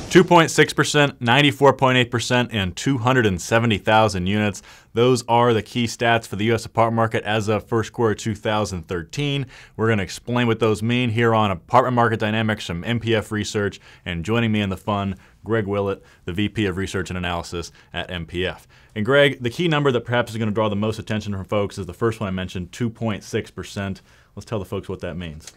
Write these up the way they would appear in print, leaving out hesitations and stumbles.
2.6%, 94.8%, and 270,000 units. Those are the key stats for the U.S. apartment market as of first quarter 2013. We're going to explain what those mean here on Apartment Market Dynamics from MPF Research. And joining me in the fun, Greg Willett, the VP of Research and Analysis at MPF. And Greg, the key number that perhaps is going to draw the most attention from folks is the first one I mentioned, 2.6%. Let's tell the folks what that means.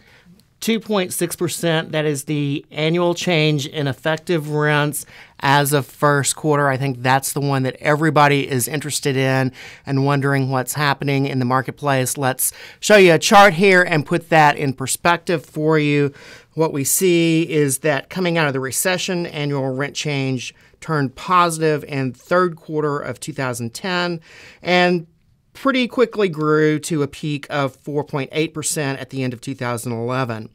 2.6%, that is the annual change in effective rents as of first quarter. I think that's the one that everybody is interested in and wondering what's happening in the marketplace. Let's show you a chart here and put that in perspective for you. What we see is that coming out of the recession, annual rent change turned positive in third quarter of 2010 and pretty quickly grew to a peak of 4.8% at the end of 2011.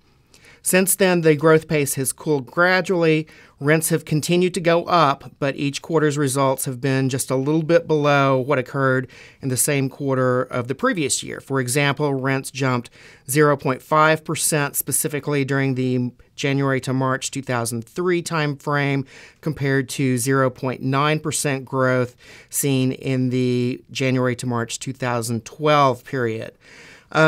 Since then, the growth pace has cooled gradually. Rents have continued to go up, but each quarter's results have been just a little bit below what occurred in the same quarter of the previous year. For example, rents jumped 0.5% specifically during the January to March 2003 timeframe, compared to 0.9% growth seen in the January to March 2012 period.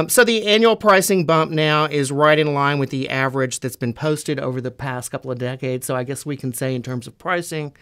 So the annual pricing bump now is right in line with the average that's been posted over the past couple of decades. So I guess we can say in terms of pricing,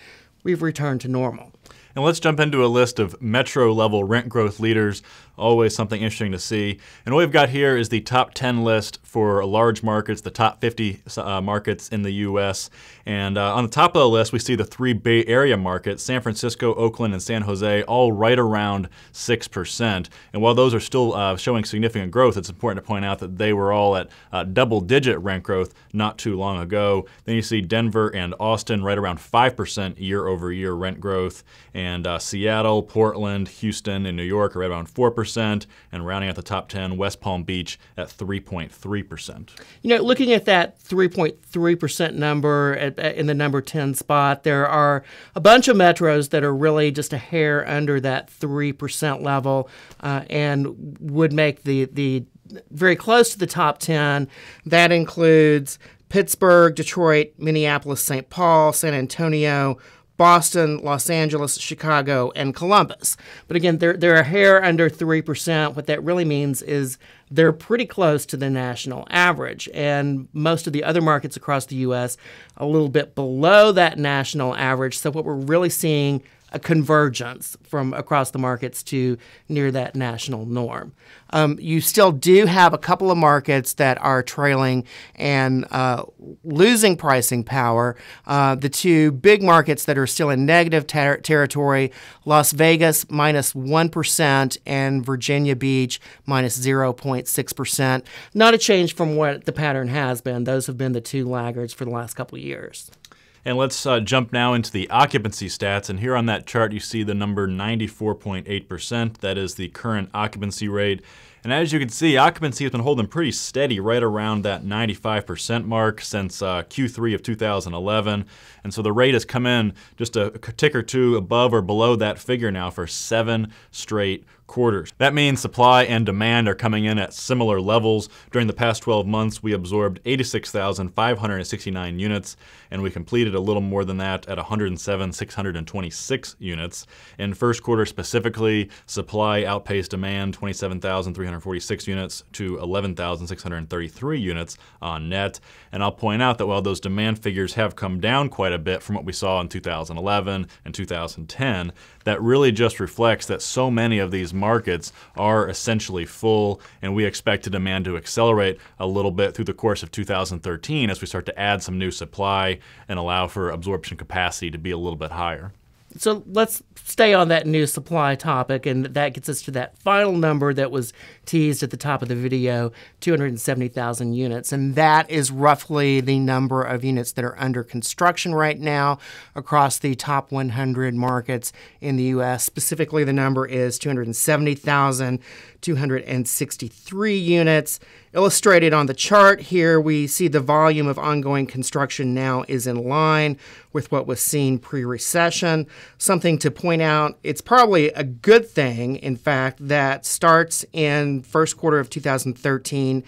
we've returned to normal. And let's jump into a list of metro-level rent growth leaders, always something interesting to see. And what we've got here is the top 10 list for large markets, the top 50 markets in the U.S. And on the top of the list, we see the three Bay Area markets, San Francisco, Oakland, and San Jose, all right around 6%. And while those are still showing significant growth, it's important to point out that they were all at double-digit rent growth not too long ago. Then you see Denver and Austin right around 5% year-over-year rent growth. And Seattle, Portland, Houston, and New York are right around 4%. And rounding out the top 10, West Palm Beach at 3.3%. You know, looking at that 3.3% number in the number 10 spot, there are a bunch of metros that are really just a hair under that 3% level and would make the very close to the top 10. That includes Pittsburgh, Detroit, Minneapolis, St. Paul, San Antonio, Boston, Los Angeles, Chicago, and Columbus. But again, they're a hair under 3%. What that really means is they're pretty close to the national average. And most of the other markets across the U.S. a little bit below that national average. So what we're really seeing a convergence from across the markets to near that national norm. You still do have a couple of markets that are trailing and losing pricing power. The two big markets that are still in negative territory, Las Vegas minus 1% and Virginia Beach minus 0.6%. Not a change from what the pattern has been. Those have been the two laggards for the last couple of years. And let's jump now into the occupancy stats. And here on that chart, you see the number 94.8%. That is the current occupancy rate. And as you can see, occupancy has been holding pretty steady right around that 95% mark since Q3 of 2011. And so the rate has come in just a tick or two above or below that figure now for 7 straight quarters. That means supply and demand are coming in at similar levels. During the past 12 months, we absorbed 86,569 units, and we completed a little more than that at 107,626 units. In first quarter specifically, supply outpaced demand 27,346 units to 11,633 units on net. And I'll point out that while those demand figures have come down quite a bit from what we saw in 2011 and 2010, that really just reflects that so many of these markets are essentially full, and we expect the demand to accelerate a little bit through the course of 2013 as we start to add some new supply and allow for absorption capacity to be a little bit higher. So let's stay on that new supply topic, and that gets us to that final number that was teased at the top of the video, 270,000 units. And that is roughly the number of units that are under construction right now across the top 100 markets in the U.S. Specifically, the number is 270,263 units. Illustrated on the chart here, we see the volume of ongoing construction now is in line with what was seen pre-recession. Something to point out, it's probably a good thing, in fact, that starts in first quarter of 2013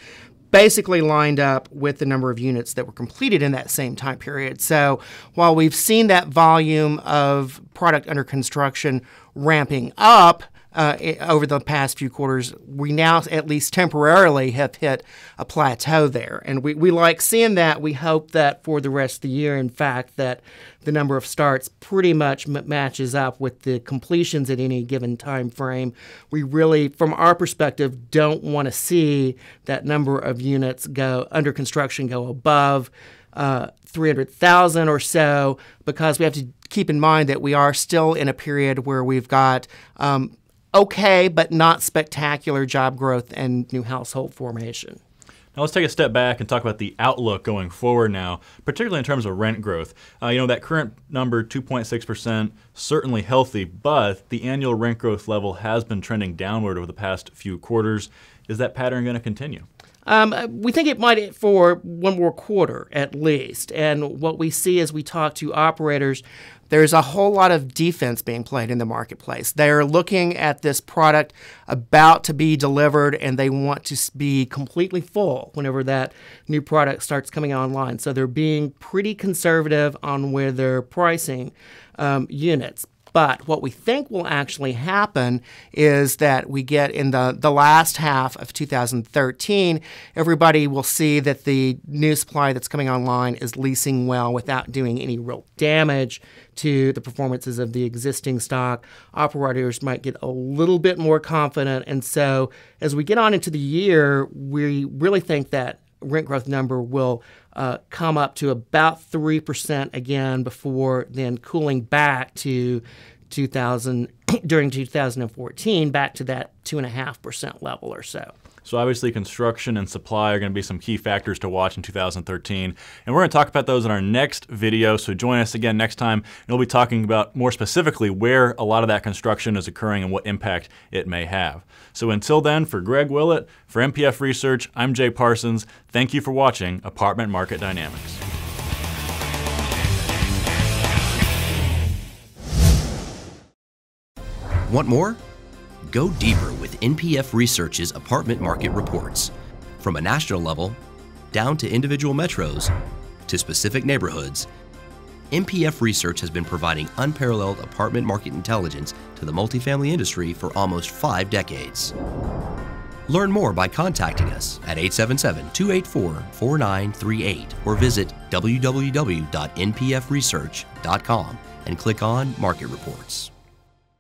basically lined up with the number of units that were completed in that same time period. So while we've seen that volume of product under construction ramping up over the past few quarters, we now at least temporarily have hit a plateau there. And we like seeing that. We hope that for the rest of the year, in fact, that the number of starts pretty much matches up with the completions at any given time frame. We really, from our perspective, don't want to see that number of units go under construction go above 300,000 or so, because we have to keep in mind that we are still in a period where we've got okay but not spectacular job growth and new household formation. Now let's take a step back and talk about the outlook going forward now, particularly in terms of rent growth. That current number, 2.6%, certainly healthy, but the annual rent growth level has been trending downward over the past few quarters. Is that pattern going to continue? We think it might for one more quarter at least. And what we see as we talk to operators, there's a whole lot of defense being played in the marketplace. They're looking at this product about to be delivered, and they want to be completely full whenever that new product starts coming online. So they're being pretty conservative on where they're pricing units. But what we think will actually happen is that we get in the last half of 2013, everybody will see that the new supply that's coming online is leasing well without doing any real damage to the performances of the existing stock. Operators might get a little bit more confident. And so as we get on into the year, we really think that rent growth number will come up to about 3% again before then cooling back to during 2014 back to that 2.5% level or so. So obviously construction and supply are going to be some key factors to watch in 2013. And we're going to talk about those in our next video. So join us again next time. And we'll be talking about more specifically where a lot of that construction is occurring and what impact it may have. So until then, for Greg Willett, for MPF Research, I'm Jay Parsons. Thank you for watching Apartment Market Dynamics. Want more? Go deeper with MPF Research's apartment market reports. From a national level, down to individual metros, to specific neighborhoods, MPF Research has been providing unparalleled apartment market intelligence to the multifamily industry for almost 5 decades. Learn more by contacting us at 877-284-4938 or visit www.npfresearch.com and click on Market Reports.